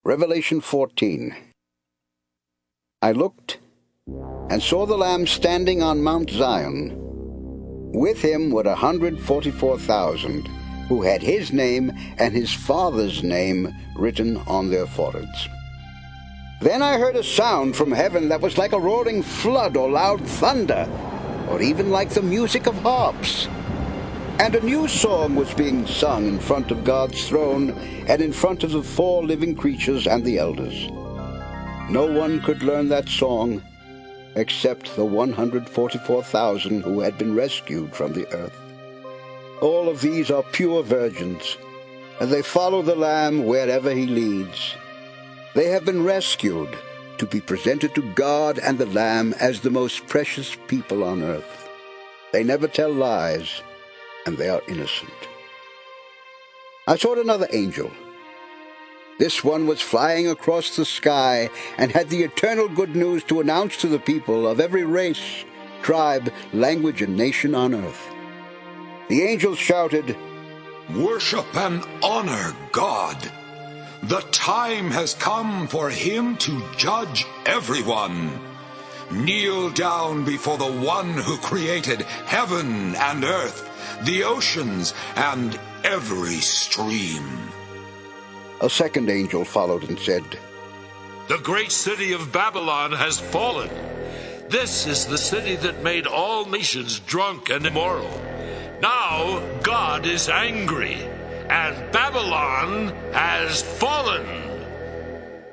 Revelation 14. I looked and saw the Lamb standing on Mount Zion. With him were 144,000 who had his name and his Father's name written on their foreheads. Then I heard a sound from heaven that was like a roaring flood or loud thunder, or even like the music of harps. And a new song was being sung in front of God's throne and in front of the 4 living creatures and the elders. No one could learn that song except the 144,000 who had been rescued from the earth. All of these are pure virgins, and they follow the Lamb wherever he leads. They have been rescued to be presented to God and the Lamb as the most precious people on earth. They never tell lies, and they are innocent. I saw another angel. This one was flying across the sky and had the eternal good news to announce to the people of every race, tribe, language, and nation on earth. The angel shouted, "Worship and honor God. The time has come for him to judge everyone. Kneel down before the one who created heaven and earth, the oceans, and every stream." A second angel followed and said, "The great city of Babylon has fallen. This is the city that made all nations drunk and immoral. Now God is angry, and Babylon has fallen."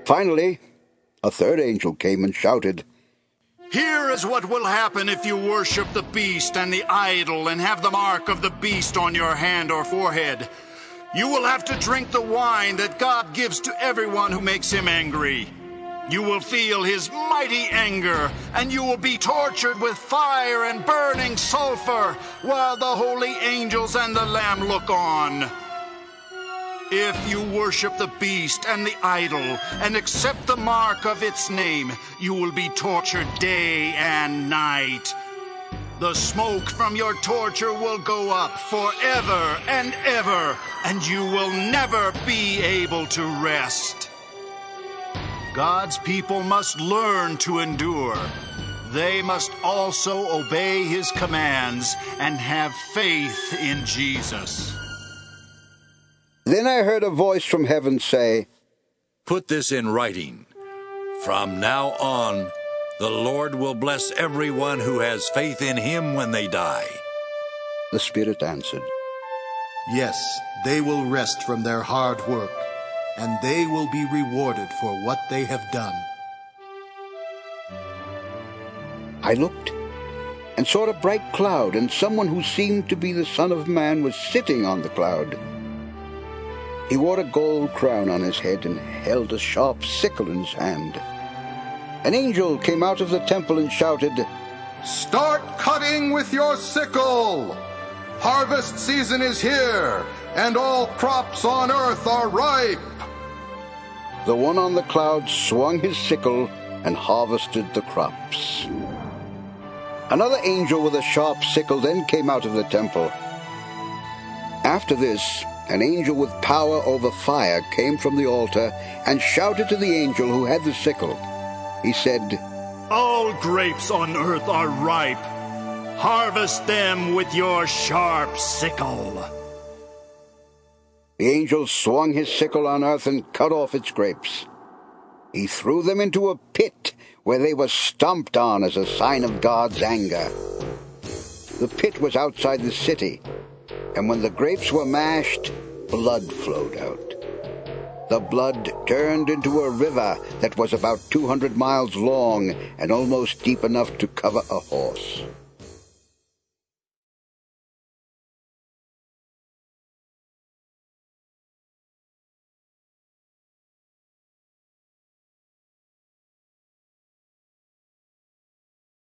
Finally, a third angel came and shouted, "Here is what will happen if you worship the beast and the idol and have the mark of the beast on your hand or forehead. You will have to drink the wine that God gives to everyone who makes him angry. You will feel his mighty anger, and you will be tortured with fire and burning sulfur while the holy angels and the Lamb look on. If you worship the beast and the idol and accept the mark of its name, you will be tortured day and night. The smoke from your torture will go up forever and ever, and you will never be able to rest." God's people must learn to endure. They must also obey his commands and have faith in Jesus. Then I heard a voice from heaven say, "Put this in writing. From now on, the Lord will bless everyone who has faith in him when they die." The Spirit answered, "Yes, they will rest from their hard work, and they will be rewarded for what they have done." I looked and saw a bright cloud, and someone who seemed to be the Son of Man was sitting on the cloud. He wore a gold crown on his head and held a sharp sickle in his hand. An angel came out of the temple and shouted, "Start cutting with your sickle! Harvest season is here, and all crops on earth are ripe!" The one on the cloud swung his sickle and harvested the crops. Another angel with a sharp sickle then came out of the temple. After this, an angel with power over fire came from the altar and shouted to the angel who had the sickle. He said, "All grapes on earth are ripe. Harvest them with your sharp sickle." The angel swung his sickle on earth and cut off its grapes. He threw them into a pit where they were stomped on as a sign of God's anger. The pit was outside the city, and when the grapes were mashed, blood flowed out. The blood turned into a river that was about 200 miles long and almost deep enough to cover a horse.